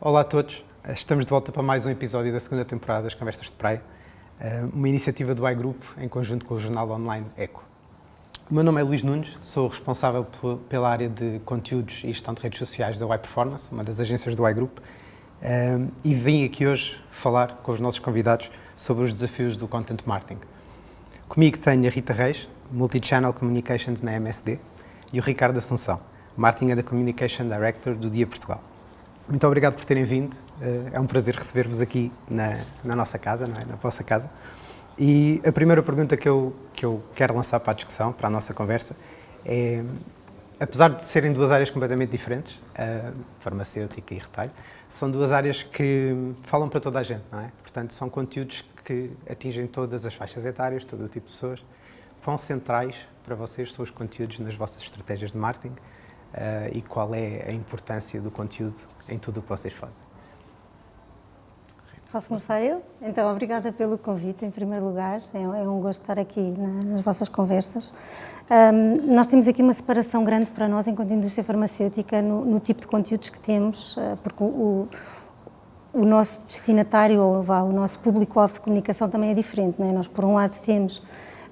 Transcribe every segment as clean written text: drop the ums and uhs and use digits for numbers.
Olá a todos, estamos de volta para mais um episódio da segunda temporada das Conversas de Praia, uma iniciativa do iGroup em conjunto com o jornal online Eco. O meu nome é Luís Nunes, sou responsável pela área de conteúdos e gestão de redes sociais da Y-Performance, uma das agências do iGroup, e vim aqui hoje falar com os nossos convidados sobre os desafios do Content Marketing. Comigo tenho a Rita Reis, Multi-Channel Communications na MSD, e o Ricardo Assunção, Marketing and Communication Director do Dia Portugal. Muito obrigado por terem vindo, é um prazer receber-vos aqui na nossa casa, não é? Na vossa casa. E a primeira pergunta que eu quero lançar para a discussão, para a nossa conversa, é, apesar de serem duas áreas completamente diferentes, farmacêutica e retalho, são duas áreas que falam para toda a gente, não é? Portanto, são conteúdos que atingem todas as faixas etárias, todo o tipo de pessoas. Quão centrais para vocês são os conteúdos nas vossas estratégias de marketing e qual é a importância do conteúdo em tudo o que vocês fazem? Posso começar eu? Então, obrigada pelo convite, em primeiro lugar. É um gosto estar aqui nas vossas conversas. Nós temos aqui uma separação grande para nós, enquanto indústria farmacêutica, no tipo de conteúdos que temos, porque o nosso destinatário, ou o nosso público-alvo de comunicação também é diferente, não é? Nós, por um lado, temos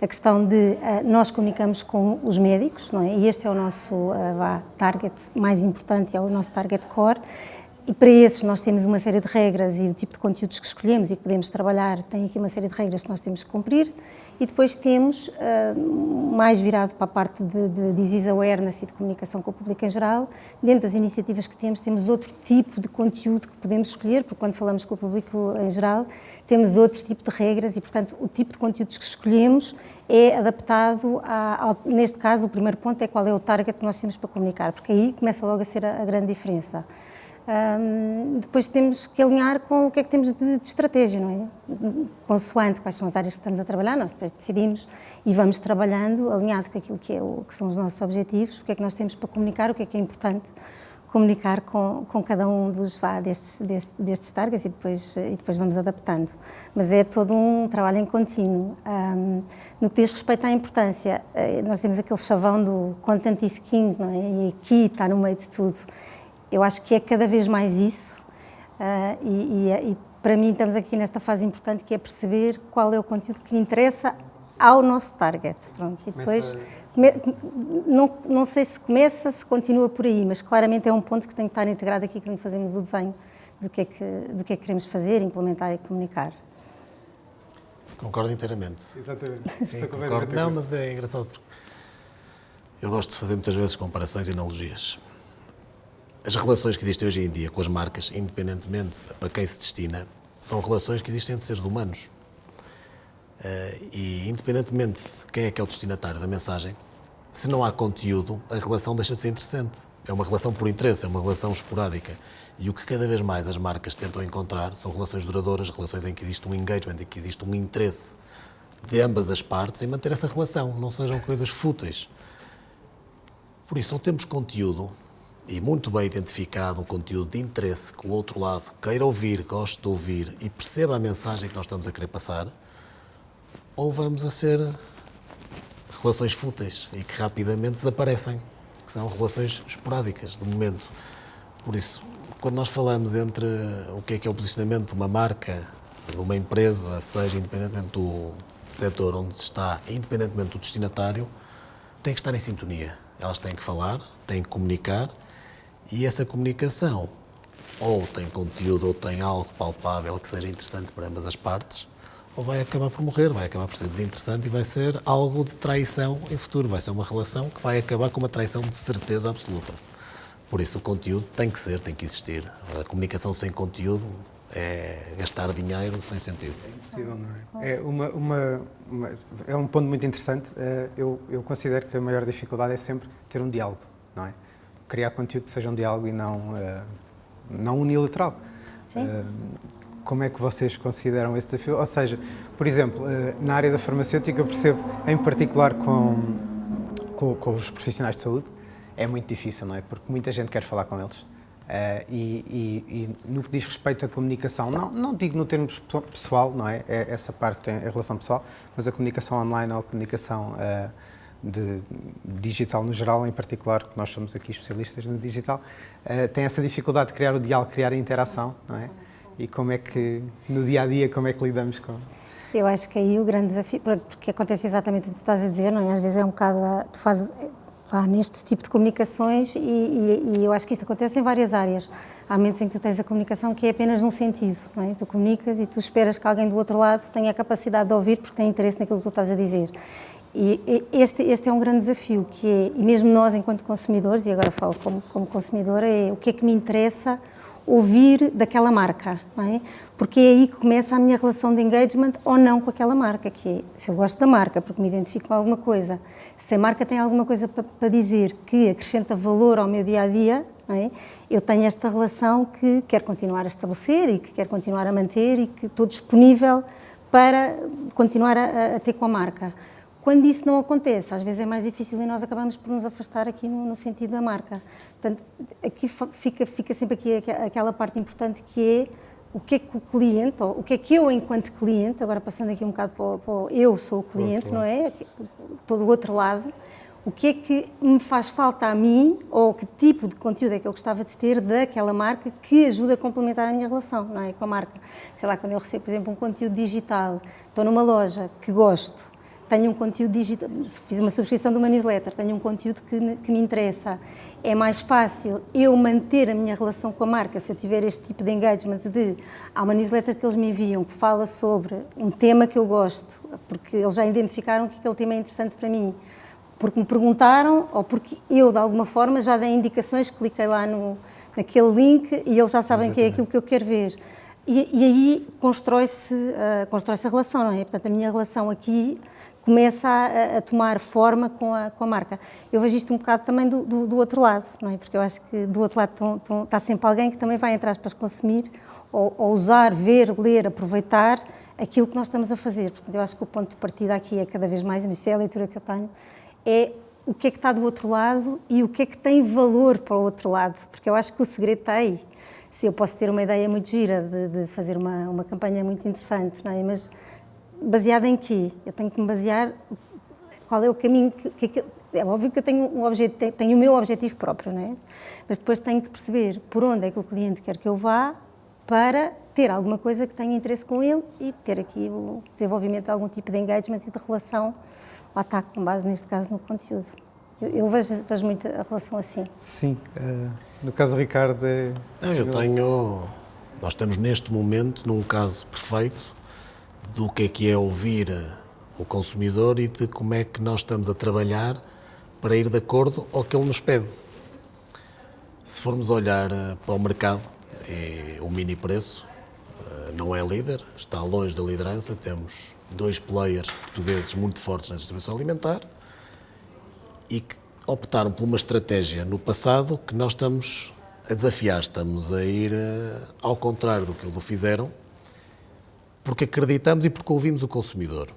a questão de nós comunicamos com os médicos, não é? E este é o nosso target mais importante, é o nosso target core, e para esses nós temos uma série de regras e o tipo de conteúdos que escolhemos e que podemos trabalhar tem aqui uma série de regras que nós temos que cumprir, e depois temos, mais virado para a parte de disease awareness e de comunicação com o público em geral, dentro das iniciativas que temos outro tipo de conteúdo que podemos escolher, porque quando falamos com o público em geral, temos outro tipo de regras e, portanto, o tipo de conteúdos que escolhemos é adaptado neste caso, o primeiro ponto é qual é o target que nós temos para comunicar, porque aí começa logo a ser a grande diferença. Depois temos que alinhar com o que é que temos de estratégia, não é? Consoante quais são as áreas que estamos a trabalhar, nós depois decidimos e vamos trabalhando alinhado com aquilo que são os nossos objetivos, o que é que nós temos para comunicar, o que é importante comunicar com cada um destes targets e depois vamos adaptando. Mas é todo um trabalho em contínuo. No que diz respeito à importância, nós temos aquele chavão do content is king, não é? E aqui está no meio de tudo. Eu acho que é cada vez mais isso e para mim estamos aqui nesta fase importante que é perceber qual é o conteúdo que interessa ao nosso target. Pronto. E depois, não sei se começa, se continua por aí, mas claramente é um ponto que tem que estar integrado aqui quando fazemos o desenho do que é que queremos fazer, implementar e comunicar. Concordo inteiramente. Exatamente. Sim, concordo. Não, mas é engraçado porque eu gosto de fazer muitas vezes comparações e analogias. As relações que existem hoje em dia com as marcas, independentemente para quem se destina, são relações que existem entre seres humanos. E independentemente de quem é o destinatário da mensagem, se não há conteúdo, a relação deixa de ser interessante. É uma relação por interesse, é uma relação esporádica. E o que cada vez mais as marcas tentam encontrar são relações duradouras, relações em que existe um engagement, em que existe um interesse de ambas as partes em manter essa relação, não sejam coisas fúteis. Por isso, não temos conteúdo, e muito bem identificado, um conteúdo de interesse que o outro lado queira ouvir, goste de ouvir e perceba a mensagem que nós estamos a querer passar, ou vamos a ser relações fúteis e que rapidamente desaparecem, que são relações esporádicas, de momento. Por isso, quando nós falamos entre o que é o posicionamento de uma marca, de uma empresa, seja independentemente do setor onde está, independentemente do destinatário, tem que estar em sintonia. Elas têm que falar, têm que comunicar, e essa comunicação ou tem conteúdo ou tem algo palpável que seja interessante para ambas as partes, ou vai acabar por morrer, vai acabar por ser desinteressante e vai ser algo de traição em futuro. Vai ser uma relação que vai acabar com uma traição de certeza absoluta. Por isso o conteúdo tem que existir. A comunicação sem conteúdo é gastar dinheiro sem sentido. É impossível, não é? É um ponto muito interessante. Eu considero que a maior dificuldade é sempre ter um diálogo, não é? Criar conteúdo que seja um diálogo e não unilateral. Sim. Como é que vocês consideram esse desafio? Ou seja, por exemplo, na área da farmacêutica eu percebo, em particular com os profissionais de saúde, é muito difícil, não é? Porque muita gente quer falar com eles. E no que diz respeito à comunicação, não digo no termo pessoal, não é? Essa parte tem a relação pessoal, mas a comunicação online ou a comunicação de digital no geral, em particular, que nós somos aqui especialistas no digital, tem essa dificuldade de criar o diálogo, criar a interação, não é? E como é que, no dia-a-dia, como é que lidamos com... Eu acho que aí o grande desafio, porque acontece exatamente o que tu estás a dizer, não é? Às vezes é um bocado, tu fazes neste tipo de comunicações e eu acho que isto acontece em várias áreas. Há momentos em que tu tens a comunicação que é apenas num sentido, não é? Tu comunicas e tu esperas que alguém do outro lado tenha a capacidade de ouvir porque tem interesse naquilo que tu estás a dizer. E este é um grande desafio, que é, e mesmo nós enquanto consumidores, e agora falo como consumidora, é o que é que me interessa ouvir daquela marca, não é? Porque é aí que começa a minha relação de engagement ou não com aquela marca, que é, se eu gosto da marca porque me identifico com alguma coisa, se a marca tem alguma coisa para dizer que acrescenta valor ao meu dia-a-dia, não é? Eu tenho esta relação que quero continuar a estabelecer e que quero continuar a manter e que estou disponível para continuar a ter com a marca. Quando isso não acontece, às vezes é mais difícil e nós acabamos por nos afastar aqui no sentido da marca. Portanto, aqui fica sempre aqui aquela parte importante que é o que é que o cliente, ou o que é que eu enquanto cliente, agora passando aqui um bocado para o eu sou o cliente, não é? Todo o outro lado, o que é que me faz falta a mim, ou que tipo de conteúdo é que eu gostava de ter daquela marca que ajuda a complementar a minha relação, não é? Com a marca. Sei lá, quando eu recebo, por exemplo, um conteúdo digital, estou numa loja que gosto, tenho um conteúdo digital, fiz uma subscrição de uma newsletter, tenho um conteúdo que me interessa. É mais fácil eu manter a minha relação com a marca se eu tiver este tipo de engagement há uma newsletter que eles me enviam que fala sobre um tema que eu gosto, porque eles já identificaram que aquele tema é interessante para mim, porque me perguntaram ou porque eu, de alguma forma, já dei indicações, cliquei lá naquele link e eles já sabem que é aquilo que eu quero ver. E aí constrói-se a relação, não é? Portanto, a minha relação aqui começa a tomar forma com a marca. Eu vejo isto um bocado também do outro lado, não é? Porque eu acho que do outro lado está sempre alguém que também vai entrar para consumir ou usar, ver, ler, aproveitar aquilo que nós estamos a fazer. Portanto, eu acho que o ponto de partida aqui é cada vez mais, isso é a leitura que eu tenho, é o que é que está do outro lado e o que é que tem valor para o outro lado, porque eu acho que o segredo está aí. Se eu posso ter uma ideia muito gira de fazer uma campanha muito interessante, não é? Mas baseada em quê? Eu tenho que me basear qual é o caminho é óbvio que eu tenho o meu objetivo próprio, não é? Mas depois tenho que perceber por onde é que o cliente quer que eu vá para ter alguma coisa que tenha interesse com ele e ter aqui o desenvolvimento de algum tipo de engagement e de relação, lá está, com base neste caso no conteúdo. Eu vejo muito a relação assim. Sim, no caso do Ricardo nós estamos neste momento num caso perfeito do que é ouvir o consumidor e de como é que nós estamos a trabalhar para ir de acordo ao que ele nos pede. Se formos olhar para o mercado, o mini preço não é líder, está longe da liderança, temos 2 players portugueses muito fortes na distribuição alimentar e que optaram por uma estratégia no passado que nós estamos a desafiar, estamos a ir ao contrário do que eles fizeram, porque acreditamos e porque ouvimos o consumidor.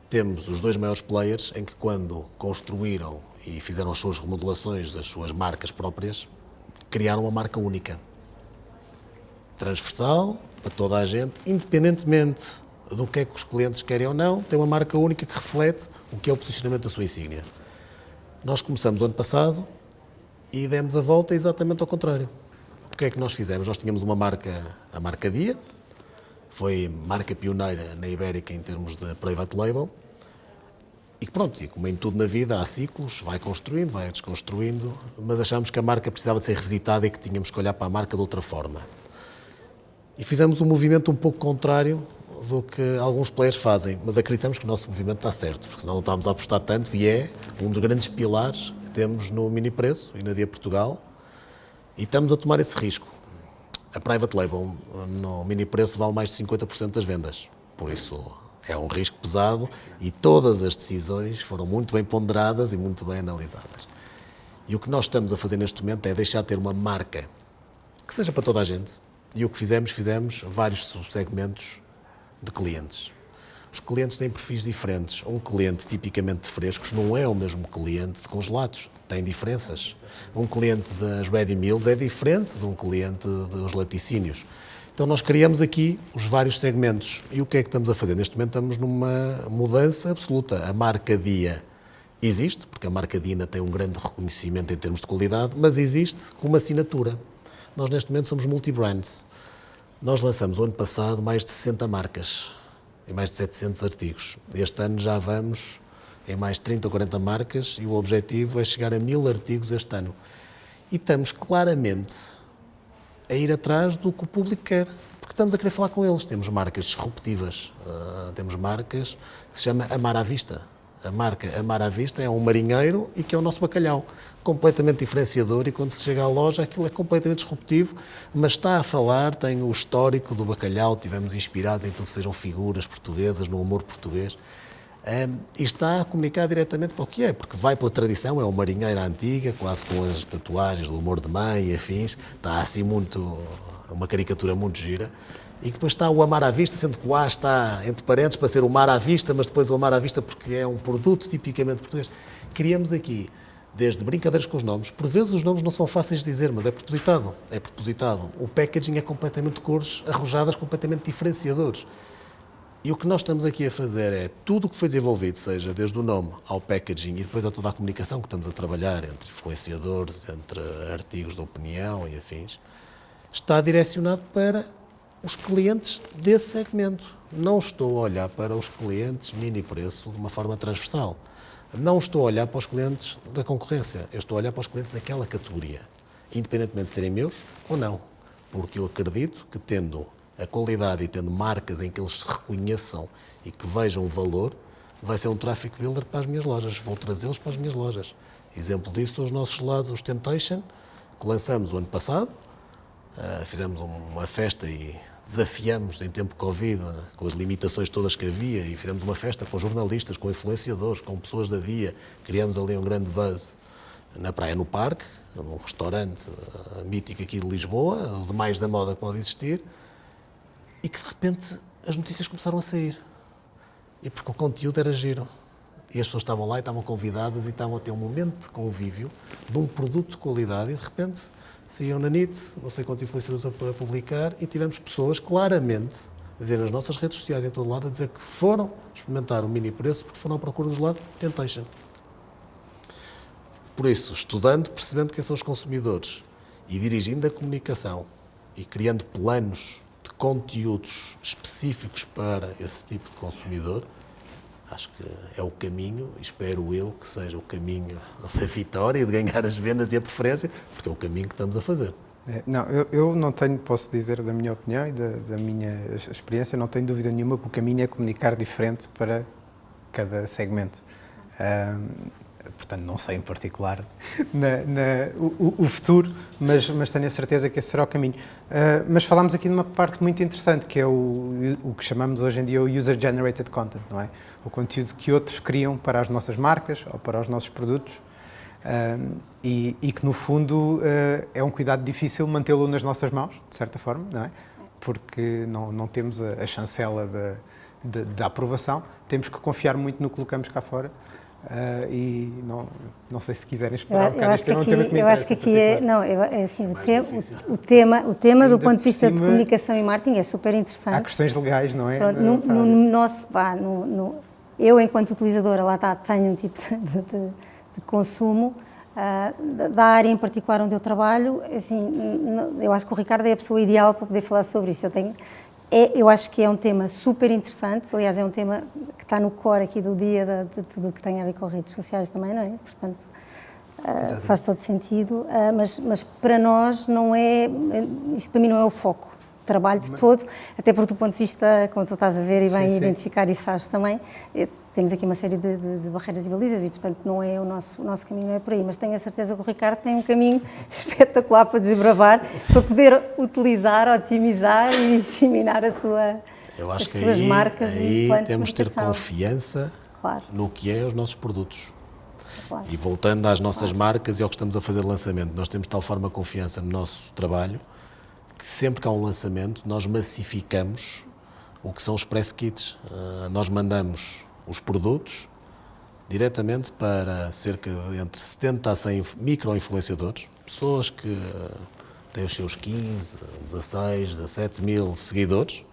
Temos os 2 maiores players em que, quando construíram e fizeram as suas remodelações das suas marcas próprias, criaram uma marca única, transversal, para toda a gente, independentemente do que é que os clientes querem ou não, tem uma marca única que reflete o que é o posicionamento da sua insígnia. Nós começamos o ano passado e demos a volta exatamente ao contrário. O que é que nós fizemos? Nós tínhamos uma marca, a marca Dia, foi marca pioneira na Ibérica em termos de private label, e pronto, e como em tudo na vida, há ciclos, vai construindo, vai desconstruindo, mas achámos que a marca precisava de ser revisitada e que tínhamos que olhar para a marca de outra forma. E fizemos um movimento um pouco contrário do que alguns players fazem, mas acreditamos que o nosso movimento está certo, porque senão não estávamos a apostar tanto, e é um dos grandes pilares que temos no Mini Preço e na Dia Portugal, e estamos a tomar esse risco. A private label no Mini Preço vale mais de 50% das vendas, por isso é um risco pesado e todas as decisões foram muito bem ponderadas e muito bem analisadas. E o que nós estamos a fazer neste momento é deixar de ter uma marca que seja para toda a gente, e o que fizemos vários subsegmentos de clientes. Os clientes têm perfis diferentes. Um cliente tipicamente de frescos não é o mesmo cliente de congelados, tem diferenças. Um cliente das ready meals é diferente de um cliente dos laticínios. Então nós criamos aqui os vários segmentos. E o que é que estamos a fazer? Neste momento estamos numa mudança absoluta. A marca Dia existe, porque a marca Dina tem um grande reconhecimento em termos de qualidade, mas existe com uma assinatura. Nós, neste momento, somos multi-brands. Nós lançamos, o ano passado, mais de 60 marcas e mais de 700 artigos. Este ano já vamos em mais de 30 ou 40 marcas e o objetivo é chegar a 1000 artigos este ano. E estamos claramente a ir atrás do que o público quer, porque estamos a querer falar com eles. Temos marcas disruptivas, temos marcas que se chama Amar à Vista. A marca Amar à Vista é um marinheiro e que é o nosso bacalhau, completamente diferenciador, e quando se chega à loja aquilo é completamente disruptivo, mas está a falar, tem o histórico do bacalhau, tivemos inspirados em tudo que sejam figuras portuguesas, no humor português, e está a comunicar diretamente para o que é, porque vai pela tradição, é uma marinheira antiga, quase com as tatuagens do humor de mãe e afins, está assim muito, uma caricatura muito gira. E depois está o Amar à Vista, sendo que o A está entre parênteses para ser o Mar à Vista, mas depois o Amar à Vista porque é um produto tipicamente português. Criamos aqui, desde brincadeiras com os nomes, por vezes os nomes não são fáceis de dizer, mas é propositado. É propositado. O packaging é completamente de cores arrojadas, completamente diferenciadores. E o que nós estamos aqui a fazer é tudo o que foi desenvolvido, seja desde o nome ao packaging e depois a toda a comunicação que estamos a trabalhar entre influenciadores, entre artigos de opinião e afins, está direcionado para os clientes desse segmento. Não estou a olhar para os clientes mini preço de uma forma transversal. Não estou a olhar para os clientes da concorrência. Eu estou a olhar para os clientes daquela categoria, independentemente de serem meus ou não. Porque eu acredito que, tendo a qualidade e tendo marcas em que eles se reconheçam e que vejam o valor, vai ser um traffic builder para as minhas lojas. Vou trazê-los para as minhas lojas. Exemplo disso são os nossos gelados, os Temptation, que lançamos o ano passado. Fizemos uma festa e desafiamos em tempo Covid, com as limitações todas que havia, e fizemos uma festa com jornalistas, com influenciadores, com pessoas da dia. Criamos ali um grande buzz na praia, no parque, num restaurante mítico aqui de Lisboa, o de mais da moda que pode existir, e que de repente as notícias começaram a sair. E porque o conteúdo era giro. E as pessoas estavam lá e estavam convidadas e estavam a ter um momento de convívio de um produto de qualidade, e de repente saíam na NIT, não sei quantos influenciadores a publicar, e tivemos pessoas claramente a dizer nas nossas redes sociais, em todo lado, a dizer que foram experimentar o mini preço porque foram à procura dos lados Temptation. Por isso, estudando, percebendo quem são os consumidores e dirigindo a comunicação e criando planos de conteúdos específicos para esse tipo de consumidor, acho que é o caminho, e espero eu que seja o caminho da vitória e de ganhar as vendas e a preferência, porque é o caminho que estamos a fazer. Não, eu não tenho, posso dizer da minha opinião e da minha experiência, não tenho dúvida nenhuma que o caminho é comunicar diferente para cada segmento. Portanto, não sei em particular o futuro, mas tenho a certeza que esse será o caminho. Mas falámos aqui de uma parte muito interessante, que é o que chamamos hoje em dia o User-Generated Content, não é? O conteúdo que outros criam para as nossas marcas ou para os nossos produtos, e que, no fundo, é um cuidado difícil mantê-lo nas nossas mãos, de certa forma, não é? Porque não temos a chancela da aprovação, temos que confiar muito no que colocamos cá fora. E não sei se quiserem esperar um bocado, este é um tema que me interessa. Eu acho que aqui é assim, o tema do ponto de vista de comunicação e marketing é super interessante. Há questões legais, não é? Pronto, no nosso, eu enquanto utilizadora, lá está, tenho um tipo de consumo, da área em particular onde eu trabalho, assim, eu acho que o Ricardo é a pessoa ideal para poder falar sobre isto. Eu acho que é um tema super interessante, aliás, é um tema que está no core aqui do dia de tudo o que tem a ver com redes sociais também, não é? Portanto, faz todo sentido, mas para nós não é, isto para mim não é o foco, o trabalho de todo, até porque do ponto de vista, como tu estás a ver e bem identificar e sabes também, temos aqui uma série de barreiras e balizas e, portanto, não é o nosso caminho, não é por aí, mas tenho a certeza que o Ricardo tem um caminho espetacular para desbravar, para poder utilizar, otimizar e disseminar as suas marcas. Aí temos de ter confiança no que é os nossos produtos. Claro. E voltando às nossas marcas e ao que estamos a fazer de lançamento, nós temos de tal forma confiança no nosso trabalho que sempre que há um lançamento nós massificamos o que são os press kits. Nós mandamos os produtos diretamente para cerca de entre 70 a 100 micro-influenciadores, pessoas que têm os seus 15, 16, 17 mil seguidores,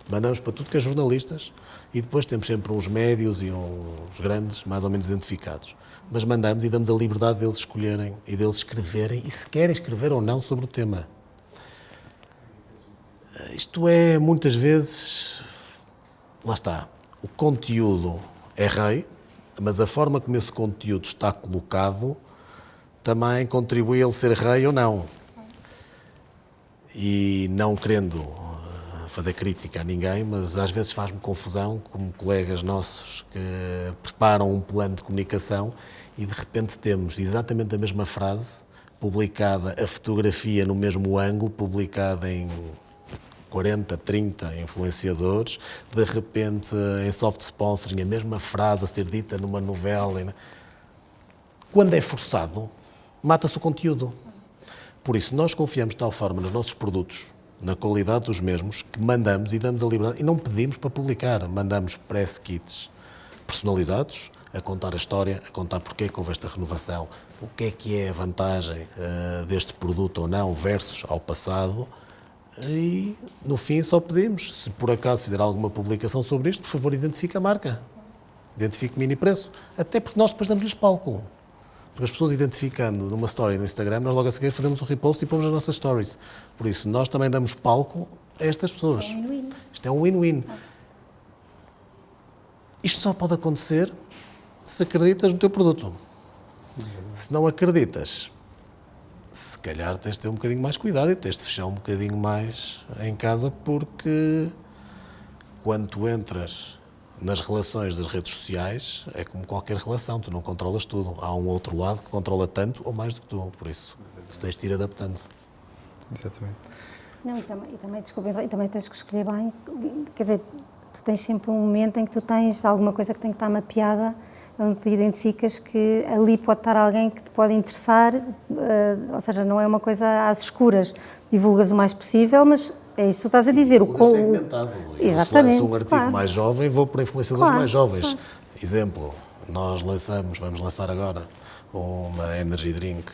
Mandamos para tudo que é jornalistas e depois temos sempre uns médios e uns grandes, mais ou menos identificados. Mas mandamos e damos a liberdade deles escolherem e deles escreverem, e se querem escrever ou não sobre o tema. Isto é, muitas vezes, lá está, o conteúdo é rei, mas a forma como esse conteúdo está colocado também contribui a ele ser rei ou não. E não querendo fazer crítica a ninguém, mas às vezes faz-me confusão, como colegas nossos que preparam um plano de comunicação e de repente temos exatamente a mesma frase, publicada a fotografia no mesmo ângulo, publicada em 40, 30 influenciadores, de repente em soft sponsoring, a mesma frase a ser dita numa novela. Quando é forçado, mata-se o conteúdo. Por isso, nós confiamos de tal forma nos nossos produtos, na qualidade dos mesmos, que mandamos e damos a liberdade, e não pedimos para publicar, mandamos press kits personalizados, a contar a história, a contar porque é que houve esta renovação, o que é a vantagem deste produto ou não, versus ao passado, e no fim só pedimos, se por acaso fizer alguma publicação sobre isto, por favor identifique a marca, identifique o mini preço, até porque nós depois damos-lhes palco. Porque as pessoas identificando numa story no Instagram, nós logo a seguir fazemos um repost e pomos as nossas stories. Por isso, nós também damos palco a estas pessoas. É um win-win. Isto é um win-win. Isto só pode acontecer se acreditas no teu produto. Se não acreditas, se calhar tens de ter um bocadinho mais cuidado e tens de fechar um bocadinho mais em casa, porque quando tu entras nas relações das redes sociais, é como qualquer relação, tu não controlas tudo. Há um outro lado que controla tanto ou mais do que tu, por isso tu tens de ir adaptando. Exatamente. Não, e também, desculpa, e também tens que escolher bem, quer dizer, tu tens sempre um momento em que tu tens alguma coisa que tem que estar mapeada, onde tu identificas que ali pode estar alguém que te pode interessar, ou seja, não é uma coisa às escuras, divulgas o mais possível, mas é isso que tu estás a dizer. Segmentado. Exatamente. Se um artigo claro. mais jovem, vou para influenciadores mais jovens. Claro. Exemplo, nós vamos lançar agora uma energy drink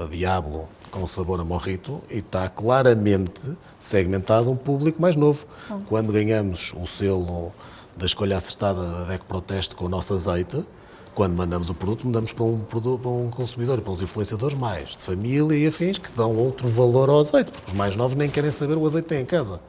Diablo com sabor a mojito e está claramente segmentado um público mais novo. Quando ganhamos o selo da escolha acertada da DEC Proteste com o nosso azeite, quando mandamos o produto, mandamos para um consumidor, para uns influenciadores mais de família e afins que dão outro valor ao azeite, porque os mais novos nem querem saber o azeite que têm em casa.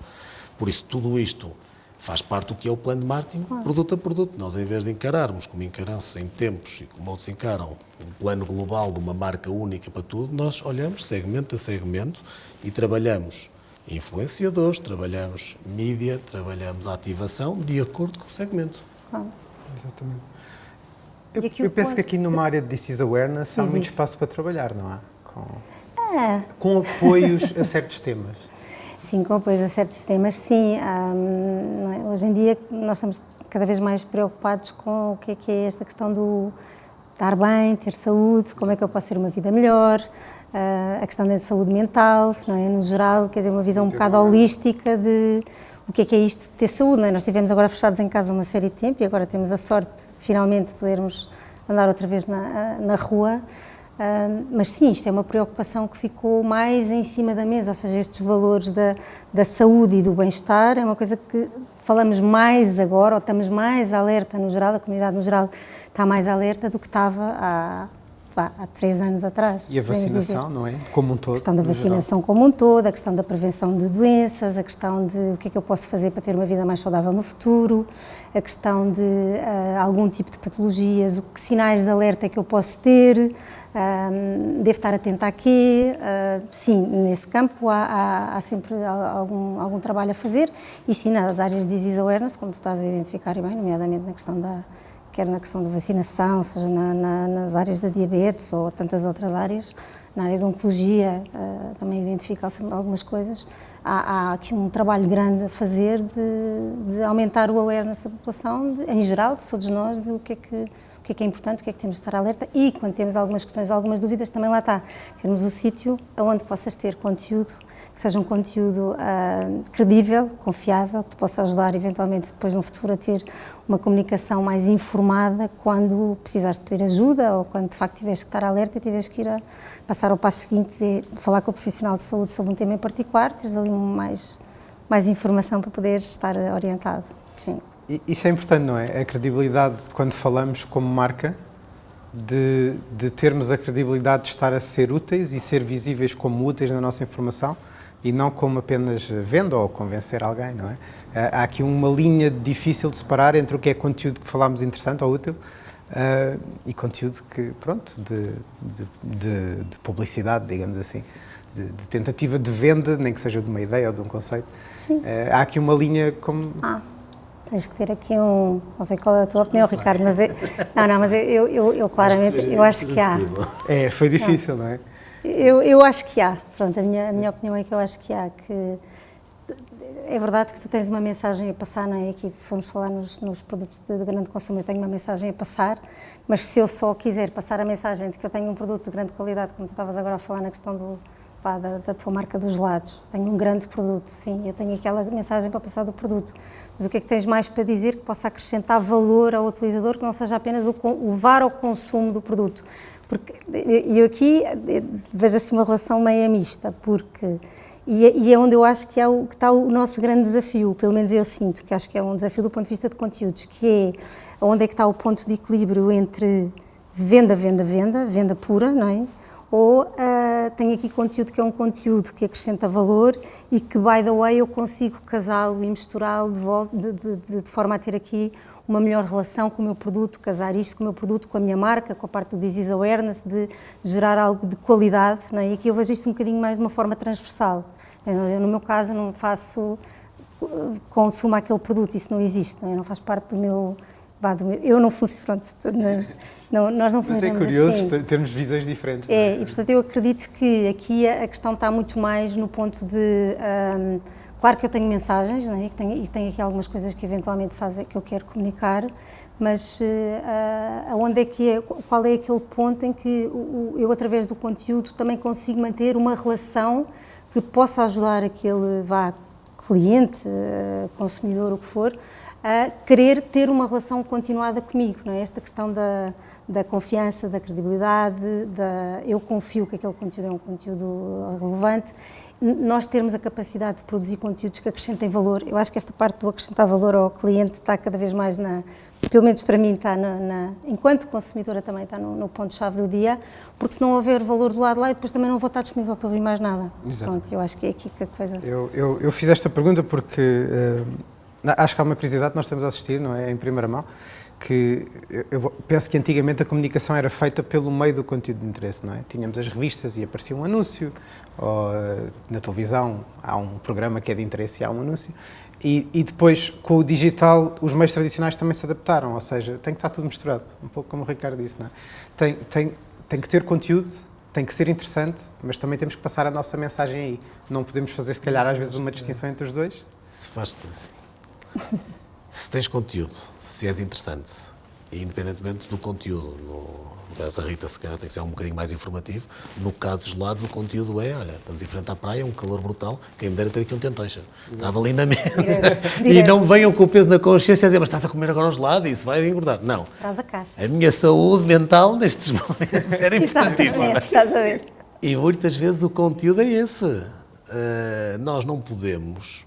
Por isso, tudo isto faz parte do que é o plano de marketing, produto a produto. Nós, em vez de encararmos como encaram-se em tempos e como outros encaram, um plano global de uma marca única para tudo, nós olhamos segmento a segmento e trabalhamos influenciadores, trabalhamos mídia, trabalhamos a ativação de acordo com o segmento. Claro. Exatamente. E aqui Eu o penso ponto- que aqui numa área de disease awareness há Diz muito isso. espaço para trabalhar, não há? É. Com apoios a certos temas. Sim, com apoio a certos temas, sim. Não é? Hoje em dia nós estamos cada vez mais preocupados com o que é esta questão do estar bem, ter saúde, como é que eu posso ter uma vida melhor, a questão da saúde mental, não é? No geral, quer dizer, uma visão um bocado holística de o que é isto de ter saúde, não é? Nós estivemos agora fechados em casa uma série de tempo e agora temos a sorte, finalmente, de podermos andar outra vez na rua. Mas sim, isto é uma preocupação que ficou mais em cima da mesa, ou seja, estes valores da saúde e do bem-estar é uma coisa que falamos mais agora, ou estamos mais alerta no geral, a comunidade no geral está mais alerta do que estava há 3 anos atrás. E a vacinação, não é? Como um todo. A questão da no vacinação como um todo, a questão da prevenção de doenças, a questão de o que é que eu posso fazer para ter uma vida mais saudável no futuro, a questão de algum tipo de patologias, que sinais de alerta é que eu posso ter, devo estar atenta a quê. Sim, nesse campo há sempre algum trabalho a fazer e sim, nas áreas de disease awareness, como tu estás a identificar bem, nomeadamente na questão quer na questão da vacinação, seja nas áreas da diabetes ou tantas outras áreas, na área da oncologia, também identificar-se algumas coisas. Há aqui um trabalho grande a fazer de aumentar o awareness da população, em geral, de todos nós, de o que é importante, o que é que temos de estar alerta e, quando temos algumas questões, algumas dúvidas, também lá está, termos o sítio onde possas ter conteúdo, que seja um conteúdo credível, confiável, que te possa ajudar, eventualmente, depois no futuro, a ter uma comunicação mais informada quando precisares de pedir ajuda ou quando, de facto, tiveres que estar alerta e tiveres que ir passar ao passo seguinte de falar com o profissional de saúde sobre um tema em particular, teres ali mais mais informação para poder estar orientado. Sim. Isso é importante, não é? A credibilidade, quando falamos como marca, de termos a credibilidade de estar a ser úteis e ser visíveis como úteis na nossa informação e não como apenas venda ou convencer alguém, não é? Há aqui uma linha difícil de separar entre o que é conteúdo que falamos interessante ou útil e conteúdo que, pronto, de publicidade, digamos assim, de tentativa de venda, nem que seja de uma ideia ou de um conceito. Sim. Há aqui uma linha como... Tens que ter aqui não sei qual é a tua opinião, Ricardo, mas mas eu claramente, eu acho que há. Foi difícil, não é? Eu acho que há, pronto, a minha opinião é que eu acho que há, que é verdade que tu tens uma mensagem a passar, não é? Aqui, se formos falar nos produtos de grande consumo, eu tenho uma mensagem a passar, mas se eu só quiser passar a mensagem de que eu tenho um produto de grande qualidade, como tu estavas agora a falar na questão da tua marca dos gelados, tenho um grande produto, sim, eu tenho aquela mensagem para passar do produto, mas o que é que tens mais para dizer que possa acrescentar valor ao utilizador, que não seja apenas o levar ao consumo do produto? Porque eu aqui vejo assim uma relação meio mista, porque e é onde eu acho que está o nosso grande desafio, pelo menos eu sinto, que acho que é um desafio do ponto de vista de conteúdos, que é onde é que está o ponto de equilíbrio entre venda pura, não é? Ou tenho aqui conteúdo que é um conteúdo que acrescenta valor e que, by the way, eu consigo casá-lo e misturá-lo de forma a ter aqui uma melhor relação com o meu produto, casar isto com o meu produto, com a minha marca, com a parte do disease awareness, de gerar algo de qualidade, não é? E aqui eu vejo isto um bocadinho mais de uma forma transversal. Eu, no meu caso, não faço consumo aquele produto, isso não existe, não é? Não faz parte do meu... Eu não funciono, pronto, nós não funcionamos assim. Mas é curioso termos visões diferentes. Não é? E portanto eu acredito que aqui a questão está muito mais no ponto de, claro que eu tenho mensagens, não é? E tenho aqui algumas coisas que eventualmente que eu quero comunicar, mas qual é aquele ponto em que eu através do conteúdo também consigo manter uma relação que possa ajudar aquele cliente, consumidor, o que for, a querer ter uma relação continuada comigo, não é? Esta questão da confiança, da credibilidade, eu confio que aquele conteúdo é um conteúdo relevante, nós termos a capacidade de produzir conteúdos que acrescentem valor. Eu acho que esta parte do acrescentar valor ao cliente está cada vez mais pelo menos para mim está enquanto consumidora também está no ponto-chave do dia, porque se não houver valor do lado de lá, eu depois também não vou estar disponível para ouvir mais nada. Exato. Pronto, eu acho que é aqui que a coisa... Eu fiz esta pergunta porque... acho que há uma curiosidade que nós estamos a assistir, não é? Em primeira mão, que eu penso que antigamente a comunicação era feita pelo meio do conteúdo de interesse, não é? Tínhamos as revistas e aparecia um anúncio, ou na televisão há um programa que é de interesse e há um anúncio, e depois com o digital os meios tradicionais também se adaptaram, ou seja, tem que estar tudo misturado, um pouco como o Ricardo disse, não é? Tem que ter conteúdo, tem que ser interessante, mas também temos que passar a nossa mensagem aí. Não podemos fazer, se calhar, às vezes uma distinção entre os dois. Se faz assim. Se tens conteúdo, se és interessante, e independentemente do conteúdo, no caso da Rita, se calhar tem que ser um bocadinho mais informativo, no caso dos gelados, o conteúdo é, olha, estamos em frente à praia, um calor brutal, quem me dera ter aqui um temptation. Estava lindamente. E não venham com o peso na consciência a dizer, mas estás a comer agora um gelado e isso vai engordar. Não. Traz a caixa. A minha saúde mental nestes momentos era importantíssima. Estás a ver. E muitas vezes o conteúdo é esse. Nós não podemos...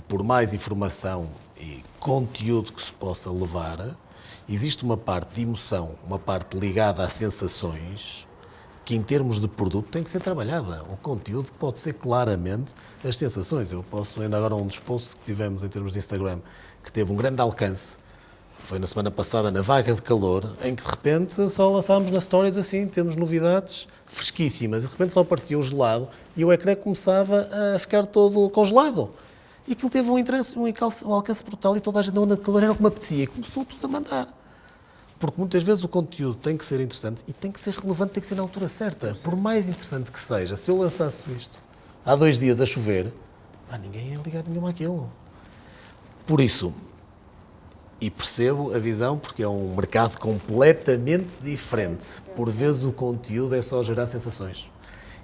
por mais informação e conteúdo que se possa levar, existe uma parte de emoção, uma parte ligada a sensações, que em termos de produto tem que ser trabalhada. O conteúdo pode ser claramente as sensações. Eu posso, ainda agora um dos posts que tivemos em termos de Instagram, que teve um grande alcance, foi na semana passada, na vaga de calor, em que de repente só lançámos nas stories assim, temos novidades fresquíssimas, e de repente só aparecia um gelado e o ecrã começava a ficar todo congelado. E aquilo teve um alcance brutal e toda a gente na onda de calor era como apetecia e começou tudo a mandar. Porque muitas vezes o conteúdo tem que ser interessante e tem que ser relevante, tem que ser na altura certa. Por mais interessante que seja, se eu lançasse isto há 2 dias a chover, ninguém ia ligar nenhum àquilo. Por isso, e percebo a visão, porque é um mercado completamente diferente. Por vezes o conteúdo é só gerar sensações.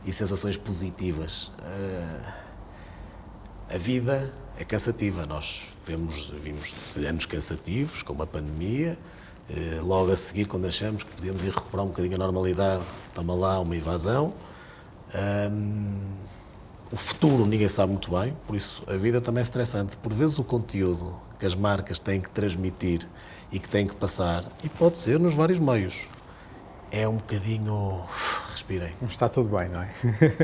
E sensações positivas. A vida é cansativa, nós vimos anos cansativos, como a pandemia, logo a seguir, quando achamos que podíamos ir recuperar um bocadinho a normalidade, toma lá uma invasão. O futuro ninguém sabe muito bem, por isso a vida também é estressante. Por vezes o conteúdo que as marcas têm que transmitir e que têm que passar, e pode ser nos vários meios, é um bocadinho... Respirem. Não está tudo bem, não é?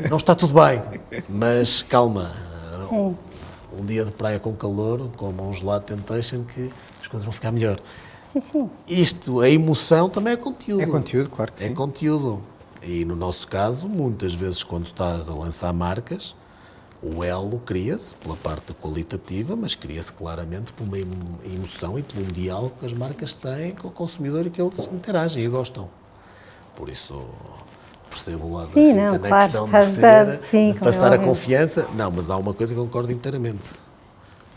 Não está tudo bem, mas calma. Sim. Um dia de praia com calor, como um gelado Temptation, que as coisas vão ficar melhor. Sim, sim. Isto, a emoção também é conteúdo. É conteúdo, claro que sim. É conteúdo. E no nosso caso, muitas vezes quando estás a lançar marcas, o elo cria-se pela parte qualitativa, mas cria-se claramente por uma emoção e por um diálogo que as marcas têm com o consumidor e que eles interagem e gostam. Por isso, percebo lá Sim, da não, Rita, na claro, questão de estás ser, sim, de como é passar a óbvio. confiança. Não, mas há uma coisa que eu concordo inteiramente.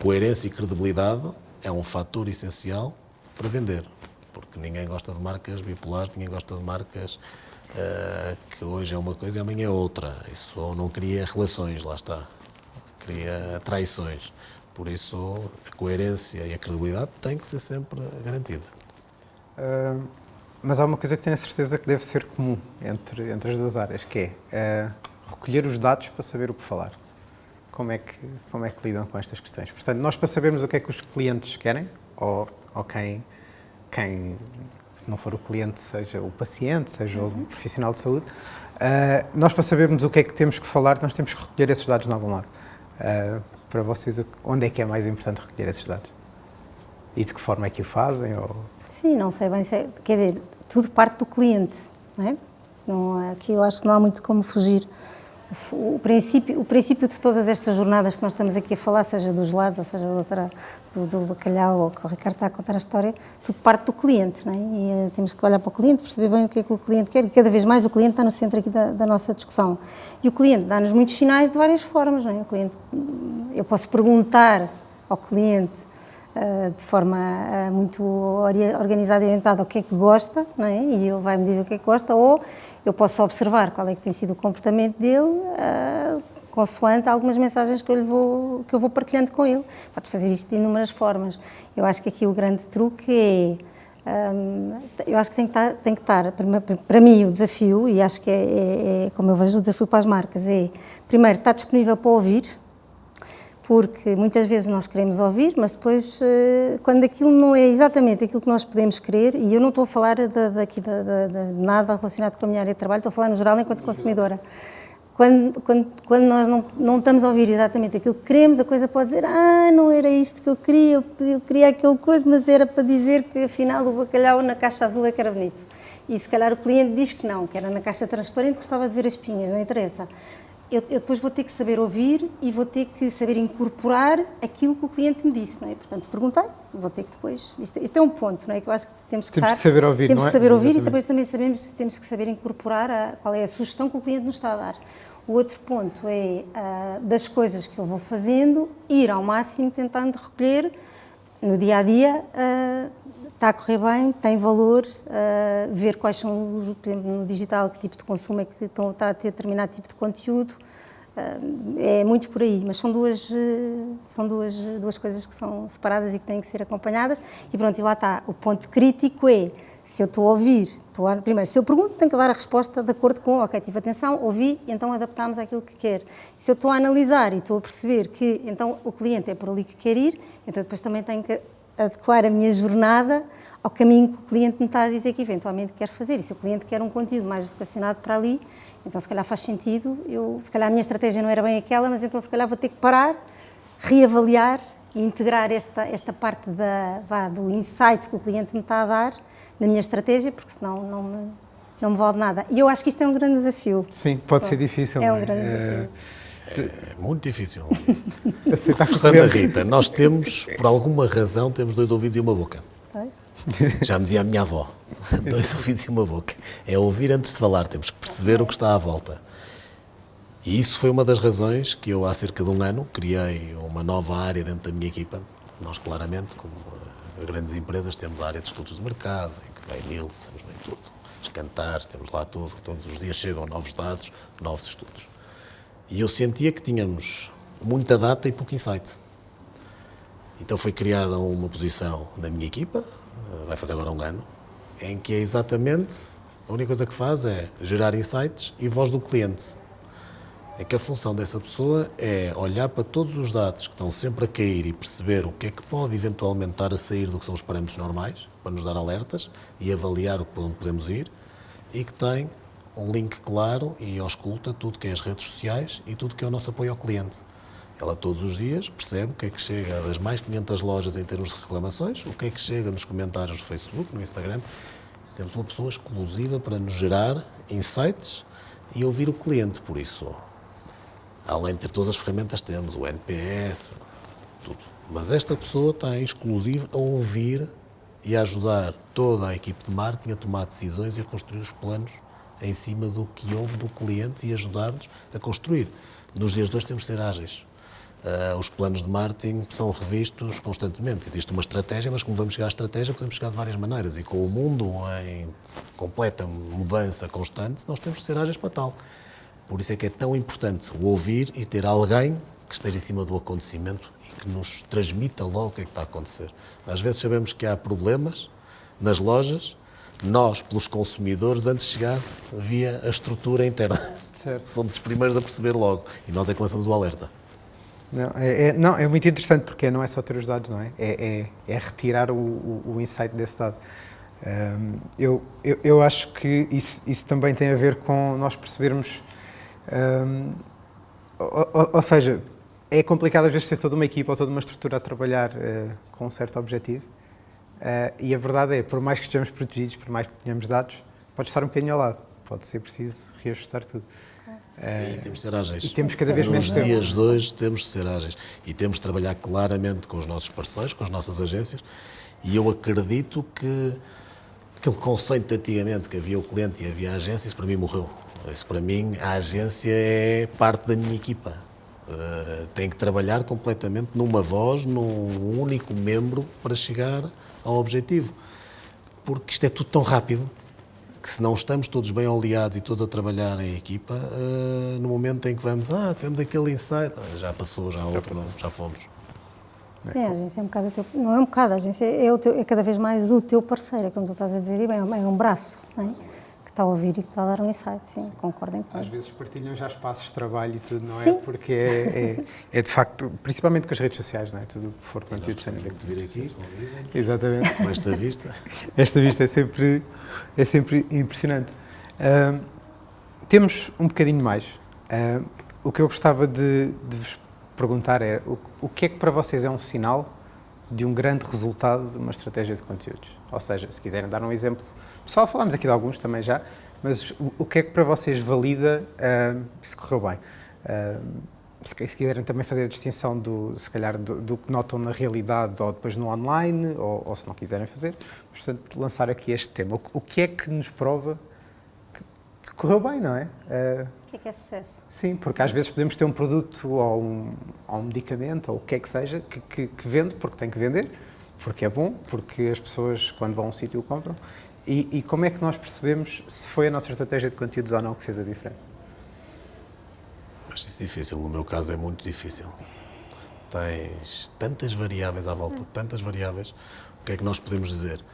Coerência e credibilidade é um fator essencial para vender. Porque ninguém gosta de marcas bipolares, ninguém gosta de marcas que hoje é uma coisa e amanhã é outra. Isso não cria relações, lá está. Cria traições. Por isso, a coerência e a credibilidade têm que ser sempre garantida. Mas há uma coisa que tenho a certeza que deve ser comum entre as duas áreas, que é recolher os dados para saber o que falar. Como é que lidam com estas questões? Portanto, nós para sabermos o que é que os clientes querem, ou quem, se não for o cliente, seja o paciente, seja o profissional de saúde, nós para sabermos o que é que temos que falar, nós temos que recolher esses dados de algum lado. Para vocês, onde é que é mais importante recolher esses dados? E de que forma é que o fazem? Sim, não sei bem, quer dizer, tudo parte do cliente, não é? Não, aqui eu acho que não há muito como fugir. O princípio de todas estas jornadas que nós estamos aqui a falar, seja dos lados, ou seja do bacalhau, ou que o Ricardo está a contar a história, tudo parte do cliente, não é? E temos que olhar para o cliente, perceber bem o que é que o cliente quer, e cada vez mais o cliente está no centro aqui da nossa discussão. E o cliente dá-nos muitos sinais de várias formas, não é? Eu posso perguntar ao cliente de forma muito organizada e orientada o que é que gosta, não é? E ele vai me dizer o que é que gosta, ou eu posso observar qual é que tem sido o comportamento dele, consoante algumas mensagens que eu vou partilhando com ele. Podes fazer isto de inúmeras formas. Eu acho que aqui o grande truque eu acho que tem que estar para mim o desafio, e acho que é como eu vejo o desafio para as marcas, primeiro, estar disponível para ouvir, porque muitas vezes nós queremos ouvir, mas depois, quando aquilo não é exatamente aquilo que nós podemos querer, e eu não estou a falar de nada relacionado com a minha área de trabalho, estou a falar no geral enquanto consumidora. Quando nós não estamos a ouvir exatamente aquilo que queremos, a coisa pode dizer, não era isto que eu queria aquela coisa, mas era para dizer que afinal o bacalhau na caixa azul é que era bonito. E se calhar o cliente diz que não, que era na caixa transparente, gostava de ver as espinhas, não interessa. Eu depois vou ter que saber ouvir e vou ter que saber incorporar aquilo que o cliente me disse, não é? Portanto, perguntei, vou ter que depois... Isto é um ponto, não é? Que eu acho que temos que saber ouvir, temos não é? que saber ouvir. Exatamente. E depois também temos que saber incorporar qual é a sugestão que o cliente nos está a dar. O outro ponto é, das coisas que eu vou fazendo, ir ao máximo tentando recolher no dia-a-dia, está a correr bem, tem valor, ver quais são, por exemplo, no digital, que tipo de consumo é que está a ter determinado tipo de conteúdo, é muito por aí, mas são duas coisas que são separadas e que têm que ser acompanhadas, e pronto, e lá está. O ponto crítico é, se eu estou a ouvir, primeiro, se eu pergunto, tenho que dar a resposta de acordo com, ok, tive atenção, ouvi, e então adaptámos àquilo que quer. Se eu estou a analisar e estou a perceber que, então, o cliente é por ali que quer ir, então depois também tenho que adequar a minha jornada ao caminho que o cliente me está a dizer que eventualmente quer fazer. E se o cliente quer um conteúdo mais vocacionado para ali, então se calhar faz sentido, se calhar a minha estratégia não era bem aquela, mas então se calhar vou ter que parar, reavaliar e integrar esta parte do insight que o cliente me está a dar na minha estratégia, porque senão não me vale nada. E eu acho que isto é um grande desafio. Sim, pode ser difícil. É um grande desafio. É muito difícil. Aceitar que o Sandra cliente- Rita, nós temos, por alguma razão, temos 2 ouvidos e uma boca. Pois? Já me dizia a minha avó, 2 ouvidos e uma boca. É ouvir antes de falar, temos que perceber o que está à volta. E isso foi uma das razões que eu, há cerca de um ano, criei uma nova área dentro da minha equipa. Nós, claramente, como grandes empresas, temos a área de estudos de mercado, em que vem Nielsen, vem tudo. Escantar, temos lá tudo. Todos os dias chegam novos dados, novos estudos. E eu sentia que tínhamos muita data e pouco insight. Então foi criada uma posição da minha equipa, vai fazer agora um ano, em que é exatamente, a única coisa que faz é gerar insights e voz do cliente. em que a função dessa pessoa é olhar para todos os dados que estão sempre a cair e perceber o que é que pode eventualmente estar a sair do que são os parâmetros normais, para nos dar alertas e avaliar o que onde podemos ir, e que tem um link claro e ausculta tudo que é as redes sociais e tudo que é o nosso apoio ao cliente. Ela todos os dias percebe o que é que chega das mais 500 lojas em termos de reclamações, o que é que chega nos comentários do Facebook, no Instagram. Temos uma pessoa exclusiva para nos gerar insights e ouvir o cliente. Por isso, além de ter todas as ferramentas, temos o NPS, tudo. Mas esta pessoa está em exclusivo a ouvir e a ajudar toda a equipe de marketing a tomar decisões e a construir os planos em cima do que houve do cliente e ajudar-nos a construir. Nos dias de hoje temos de ser ágeis. Os planos de marketing são revistos constantemente. Existe uma estratégia, mas como vamos chegar à estratégia, podemos chegar de várias maneiras. E com o mundo em completa mudança constante, nós temos de ser ágeis para tal. Por isso é que é tão importante o ouvir e ter alguém que esteja em cima do acontecimento e que nos transmita logo o que é que está a acontecer. Às vezes sabemos que há problemas nas lojas, nós, pelos consumidores, antes de chegar, via a estrutura interna. Certo. Somos os primeiros a perceber logo e nós é que lançamos o alerta. Não, é muito interessante porque não é só ter os dados, não é? É retirar o insight desse dado. Eu acho que isso também tem a ver com nós percebermos. Ou seja, é complicado às vezes ter toda uma equipa ou toda uma estrutura a trabalhar com um certo objetivo. E a verdade é, por mais que estejamos protegidos, por mais que tenhamos dados, pode estar um bocadinho ao lado. Pode ser preciso reajustar tudo. E temos de ser ágeis. E temos cada vez menos tempo. Nos dias de hoje temos de ser ágeis. E temos de trabalhar claramente com os nossos parceiros, com as nossas agências. E eu acredito que aquele conceito de antigamente que havia o cliente e havia a agência, isso para mim morreu. Isso para mim, a agência é parte da minha equipa. Tem que trabalhar completamente numa voz, num único membro para chegar ao objetivo. Porque isto é tudo tão rápido que se não estamos todos bem oleados e todos a trabalhar em equipa, no momento em que vamos, tivemos aquele insight, já passou, já outro, já fomos. Sim, a agência é um bocado o teu, não é um bocado, a agência é cada vez mais o teu parceiro, é como tu estás a dizer, e bem, é um braço, não é? Que está a ouvir e que está a dar um insight, sim, concordo em pleno. Às vezes partilham já espaços de trabalho e tudo, não é? Sim. Porque é de facto, principalmente com as redes sociais, não é? Tudo que for conteúdo tem a ver. De vir aqui, convidem, Exatamente. com esta vista. Esta vista é sempre impressionante. Temos um bocadinho mais. O que eu gostava de vos perguntar é o que é que para vocês é um sinal de um grande resultado de uma estratégia de conteúdos? Ou seja, se quiserem dar um exemplo, pessoal, falámos aqui de alguns também já, mas o que é que para vocês valida se correu bem? Se quiserem também fazer a distinção se calhar do que notam na realidade ou depois no online, ou se não quiserem fazer, mas, portanto, lançar aqui este tema. O que é que nos prova que correu bem, não é? O que é sucesso? Sim, porque às vezes podemos ter um produto ou um medicamento ou o que é que seja que vende porque tem que vender, porque é bom, porque as pessoas quando vão a um sítio o compram. E como é que nós percebemos se foi a nossa estratégia de conteúdos ou não que fez a diferença? Acho isso difícil, no meu caso é muito difícil. Tens tantas variáveis à volta, tantas variáveis, o que é que nós podemos dizer?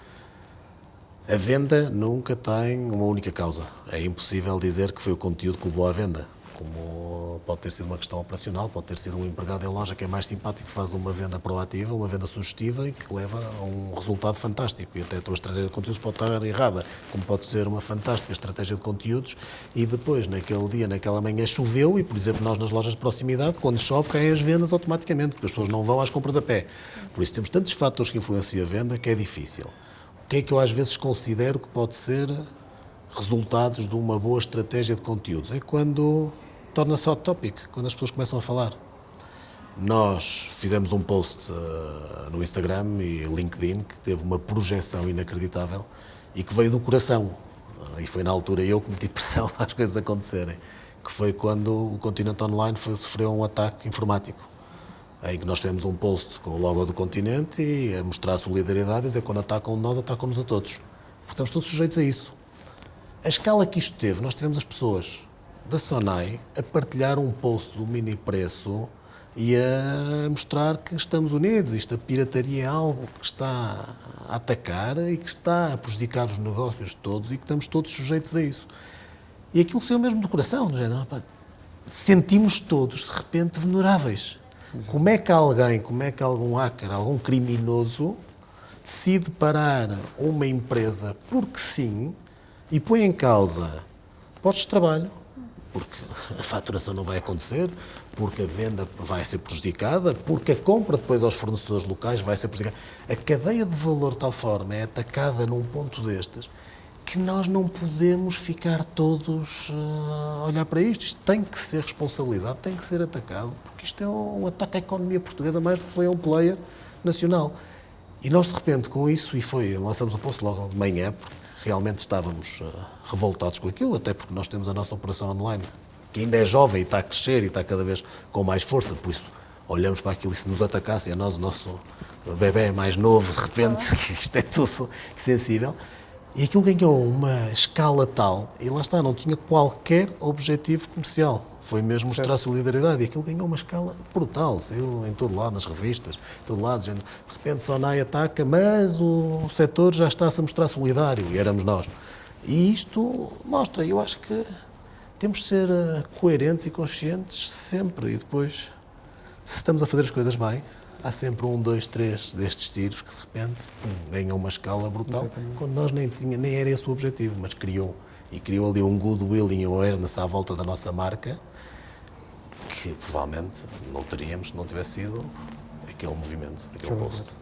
A venda nunca tem uma única causa. É impossível dizer que foi o conteúdo que levou à venda. Como pode ter sido uma questão operacional, pode ter sido um empregado em loja que é mais simpático, que faz uma venda proativa, uma venda sugestiva e que leva a um resultado fantástico. E até a tua estratégia de conteúdos pode estar errada, como pode ser uma fantástica estratégia de conteúdos e depois, naquele dia, naquela manhã, choveu e, por exemplo, nós nas lojas de proximidade, quando chove, caem as vendas automaticamente, porque as pessoas não vão às compras a pé. Por isso temos tantos fatores que influenciam a venda que é difícil. O que é que eu às vezes considero que pode ser resultados de uma boa estratégia de conteúdos? É quando torna-se hot topic, quando as pessoas começam a falar. Nós fizemos um post no Instagram e LinkedIn que teve uma projeção inacreditável e que veio do coração. E foi na altura eu que meti pressão para as coisas acontecerem. Que foi quando o Continente Online sofreu um ataque informático. Em que nós fizemos um post com o logo do Continente e a mostrar a solidariedade e dizer que quando atacam nós, atacam-nos a todos. Porque estamos todos sujeitos a isso. A escala que isto teve, nós tivemos as pessoas da Sonai a partilhar um post do mini preço e a mostrar que estamos unidos. Isto, a pirataria é algo que está a atacar e que está a prejudicar os negócios de todos e que estamos todos sujeitos a isso. E aquilo saiu mesmo do coração, do género, sentimos todos, de repente, vulneráveis. Exato. Como é que algum hacker, algum criminoso, decide parar uma empresa porque sim e põe em causa postos de trabalho, porque a faturação não vai acontecer, porque a venda vai ser prejudicada, porque a compra depois aos fornecedores locais vai ser prejudicada. A cadeia de valor de tal forma é atacada num ponto destes que nós não podemos ficar todos a olhar para isto. Isto tem que ser responsabilizado, tem que ser atacado, porque isto é um ataque à economia portuguesa mais do que foi a um player nacional. E nós, de repente, com isso, lançamos o post logo de manhã, porque realmente estávamos revoltados com aquilo, até porque nós temos a nossa operação online, que ainda é jovem e está a crescer e está cada vez com mais força, por isso olhamos para aquilo e se nos atacassem a nós, o nosso bebé mais novo, de repente, isto é tudo sensível. E aquilo ganhou uma escala tal, e lá está, não tinha qualquer objetivo comercial. Foi mesmo mostrar solidariedade. E aquilo ganhou uma escala brutal. Saiu em todo lado, nas revistas, em todo lado, dizendo, de repente Sonai ataca, mas o setor já está-se a mostrar solidário. E éramos nós. E isto mostra, eu acho que temos de ser coerentes e conscientes sempre. E depois, se estamos a fazer as coisas bem, há sempre 1, 2, 3 destes tiros que de repente ganham uma escala brutal. Exatamente. Quando nós nem era esse o objetivo, mas criou ali um goodwill e um awareness à volta da nossa marca que provavelmente não teríamos se não tivesse sido aquele movimento, aquele post.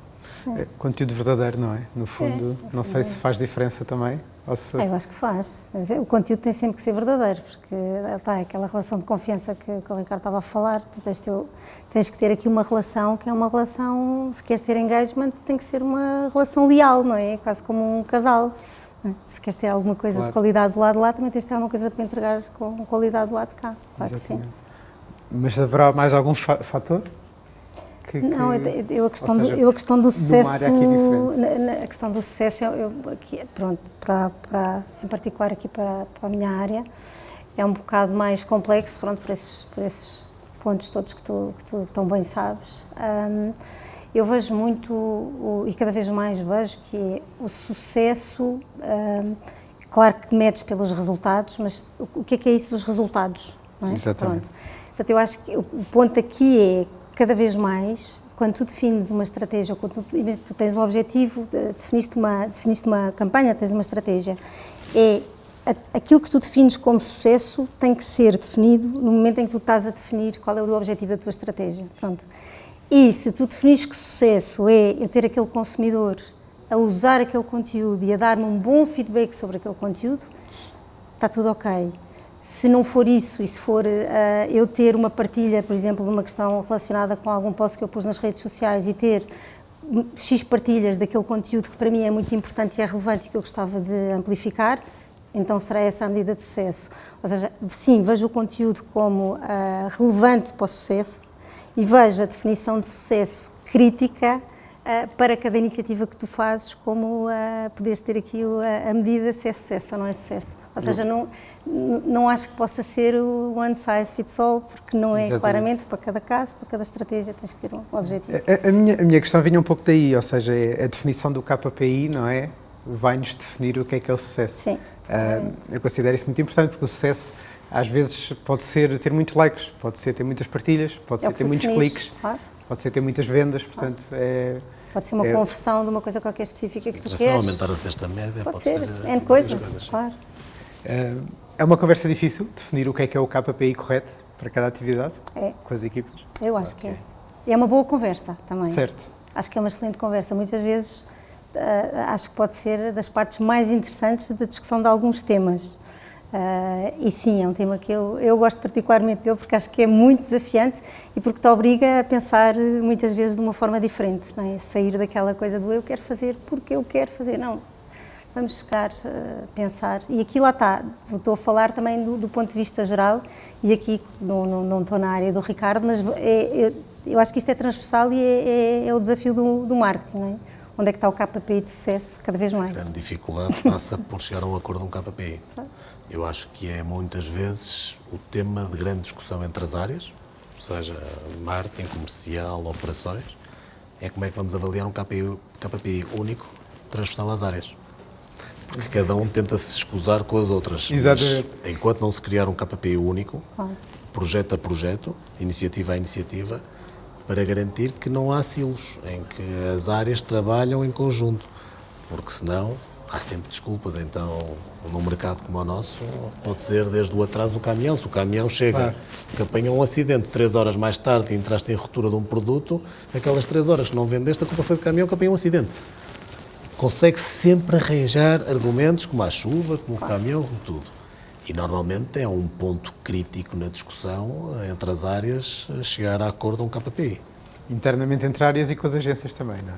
É conteúdo verdadeiro, não é? No fundo, não sei se faz diferença também. Eu acho que faz. Mas o conteúdo tem sempre que ser verdadeiro, porque está aquela relação de confiança que o Ricardo estava a falar. Tu tens que ter aqui uma relação que é uma relação, se queres ter engagement, tem que ser uma relação leal, não é? Quase como um casal. Se queres ter alguma coisa de qualidade do lado de lá, também tens de ter alguma coisa para entregar com qualidade do lado de cá. Claro que sim. Mas haverá mais algum fator? Não, a questão do sucesso, a questão do sucesso, pronto, em particular aqui para a minha área, é um bocado mais complexo, pronto, por esses pontos todos que tu tão bem sabes. Eu vejo muito, e cada vez mais vejo, que é o sucesso, claro que medes pelos resultados, mas o que é isso dos resultados? Não é? Exatamente. Pronto. Portanto, eu acho que o ponto aqui é, cada vez mais, quando tu defines uma estratégia, ou quando tu tens um objetivo, definiste uma campanha, tens uma estratégia, aquilo que tu defines como sucesso tem que ser definido no momento em que tu estás a definir qual é o objetivo da tua estratégia. Pronto. E se tu definires que sucesso é eu ter aquele consumidor a usar aquele conteúdo e a dar-me um bom feedback sobre aquele conteúdo, está tudo ok. Se não for isso, e se for eu ter uma partilha, por exemplo, de uma questão relacionada com algum post que eu pus nas redes sociais e ter X partilhas daquele conteúdo que para mim é muito importante e é relevante e que eu gostava de amplificar, então será essa a medida de sucesso. Ou seja, sim, vejo o conteúdo como relevante para o sucesso e vejo a definição de sucesso crítica para cada iniciativa que tu fazes, como poderes ter aqui a medida se é sucesso ou não é sucesso. Ou seja, não acho que possa ser o one size fits all, porque não é. Exatamente. Claramente para cada caso, para cada estratégia tens que ter um objetivo. A minha questão vinha um pouco daí, ou seja, a definição do KPI, não é? Vai-nos definir o que é o sucesso. Sim. Eu considero isso muito importante, porque o sucesso às vezes pode ser ter muitos likes, pode ser ter muitas partilhas, pode ser ter muitos cliques, claro. Pode ser ter muitas vendas, portanto pode ser uma conversão de uma coisa qualquer específica que tu queres. Aumentar a cesta média, pode ser N coisas, claro. É uma conversa difícil definir o que é o KPI correto para cada atividade com as equipas? Eu acho que é. É uma boa conversa também. Certo. Acho que é uma excelente conversa. Muitas vezes acho que pode ser das partes mais interessantes da discussão de alguns temas. E sim, é um tema que eu gosto particularmente dele porque acho que é muito desafiante e porque te obriga a pensar muitas vezes de uma forma diferente, não é? Sair daquela coisa do eu quero fazer porque eu quero fazer, não. Vamos chegar a pensar, e aqui lá está, estou a falar também do ponto de vista geral, e aqui não estou na área do Ricardo, mas eu acho que isto é transversal e é o desafio do marketing, não é? Onde é que está o KPI de sucesso, cada vez mais? A grande dificuldade passa por chegar a um acordo de um KPI. Eu acho que é muitas vezes o tema de grande discussão entre as áreas, seja marketing, comercial, operações, é como é que vamos avaliar um KPI único, transversal às áreas. Porque cada um tenta se escusar com as outras. Exatamente. Mas, enquanto não se criar um KPI único, projeto a projeto, iniciativa a iniciativa, para garantir que não há silos, em que as áreas trabalham em conjunto, porque senão há sempre desculpas. Então, num mercado como o nosso, pode ser desde o atraso do caminhão. Se o caminhão chega, que apanhou um acidente 3 horas mais tarde e entraste em ruptura de um produto, aquelas 3 horas que não vendeste, a culpa foi do caminhão que apanhou um acidente. Consegue sempre arranjar argumentos como a chuva, como o caminhão, como tudo. E normalmente é um ponto crítico na discussão entre as áreas chegar a acordo a um KPI. Internamente entre áreas e com as agências também, não é?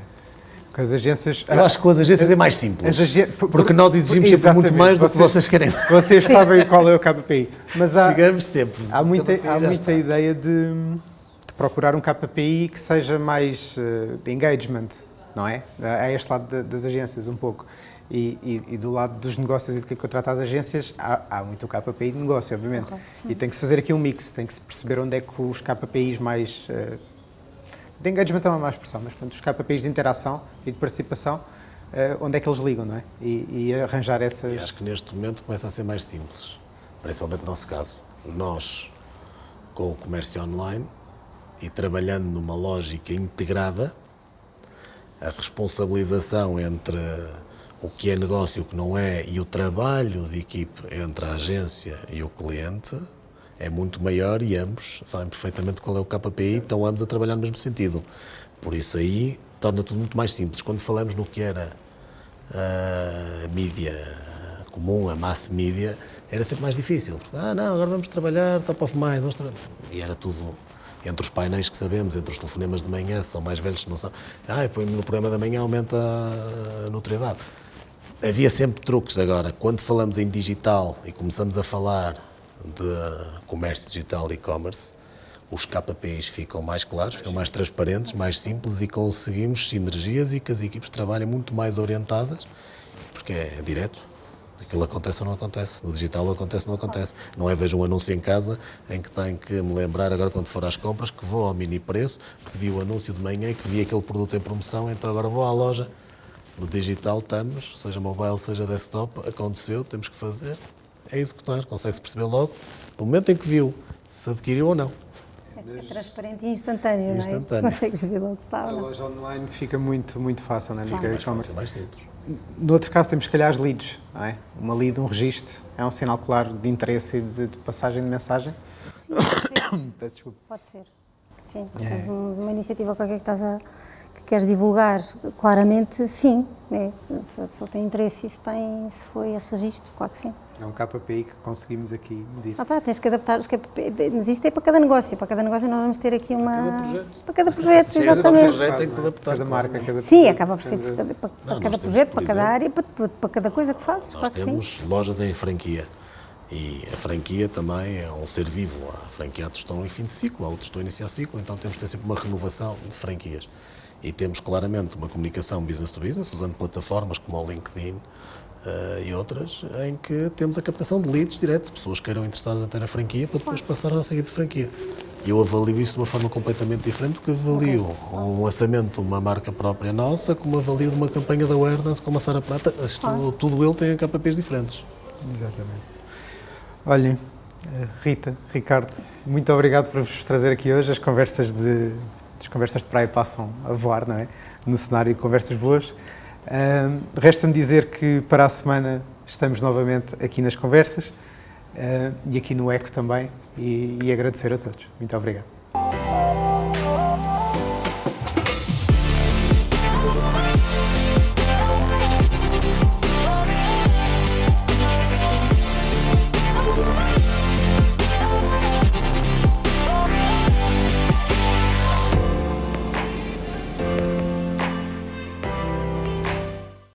Com as agências... Eu acho que com as agências é mais simples, porque nós exigimos sempre Exatamente. muito mais do que vocês querem. Vocês sabem qual é o KPI. Mas Chegamos sempre. há muita ideia de procurar um KPI que seja mais de engagement, não é? Há este lado das agências um pouco. E do lado dos negócios e de quem contrata as agências, há muito o KPI de negócio, obviamente. E tem que se fazer aqui um mix, tem que se perceber onde é que os KPIs mais... de engagement é uma má expressão, mas portanto, os KPIs de interação e de participação, onde é que eles ligam, não é? E arranjar essas... E acho que neste momento começa a ser mais simples, principalmente no nosso caso. Nós, com o comércio online e trabalhando numa lógica integrada, a responsabilização entre o que é negócio e o que não é, e o trabalho de equipe entre a agência e o cliente é muito maior e ambos sabem perfeitamente qual é o KPI e estão ambos a trabalhar no mesmo sentido. Por isso aí torna tudo muito mais simples. Quando falamos no que era a mídia comum, a mass media, era sempre mais difícil. Não, agora vamos trabalhar top of mind. E era tudo entre os painéis que sabemos, entre os telefonemas de manhã, se são mais velhos, se não são. Põe-me no programa da manhã, aumenta a notoriedade. Havia sempre truques. Agora, quando falamos em digital e começamos a falar de comércio digital e e-commerce, os KPIs ficam mais claros, ficam mais transparentes, mais simples e conseguimos sinergias e que as equipes trabalhem muito mais orientadas, porque é direto. Aquilo acontece ou não acontece. No digital acontece ou não acontece. Não é vejo um anúncio em casa em que tenho que me lembrar agora quando for às compras que vou ao mini preço, porque vi o anúncio de manhã e que vi aquele produto em promoção, então agora vou à loja. No digital estamos, seja mobile, seja desktop, aconteceu, temos que fazer, é executar. Consegue-se perceber logo, no momento em que viu, se adquiriu ou não. É transparente e instantâneo, não é? Consegues ver logo se está ou A não. loja online fica muito, muito fácil, não é? Claro. Mais fácil, mais simples. No outro caso temos, se calhar, as leads, não é? Uma lead, um registro, é um sinal claro de interesse e de passagem de mensagem. Sim, pode ser. Peço desculpa. Pode ser. Sim, tens uma iniciativa qualquer que queres divulgar, claramente, sim. Se a pessoa tem interesse e se foi a registro, claro que sim. É um KPI que conseguimos aqui medir. Tens que adaptar os KPI, mas isto é para cada negócio. Para cada negócio nós vamos ter aqui uma... cada projeto. Para cada projeto, Chega exatamente. cada projeto, tem que se adaptar. Cada marca, cada Sim, projeto, acaba por ser para Não, cada nós temos, projeto, por para cada exemplo, área, para cada coisa que fazes, Nós claro que sim. temos lojas em franquia e a franquia também é um ser vivo. Há franqueados que estão em fim de ciclo, há outros que estão a iniciar ciclo, então temos de ter sempre uma renovação de franquias. E temos claramente uma comunicação business to business, usando plataformas como o LinkedIn e outras, em que temos a captação de leads direto, pessoas que eram interessadas em ter a franquia para depois passar a nossa equipe de franquia. E eu avalio isso de uma forma completamente diferente do que avalio um lançamento de uma marca própria nossa, como avalio de uma campanha de awareness como a Sara Prata. Tudo ele tem KPIs diferentes. Exatamente. Olhem, Rita, Ricardo, muito obrigado por vos trazer aqui hoje. As conversas de praia passam a voar, não é? No cenário de conversas boas. Resta-me dizer que para a semana estamos novamente aqui nas conversas e aqui no ECO também e agradecer a todos. Muito obrigado.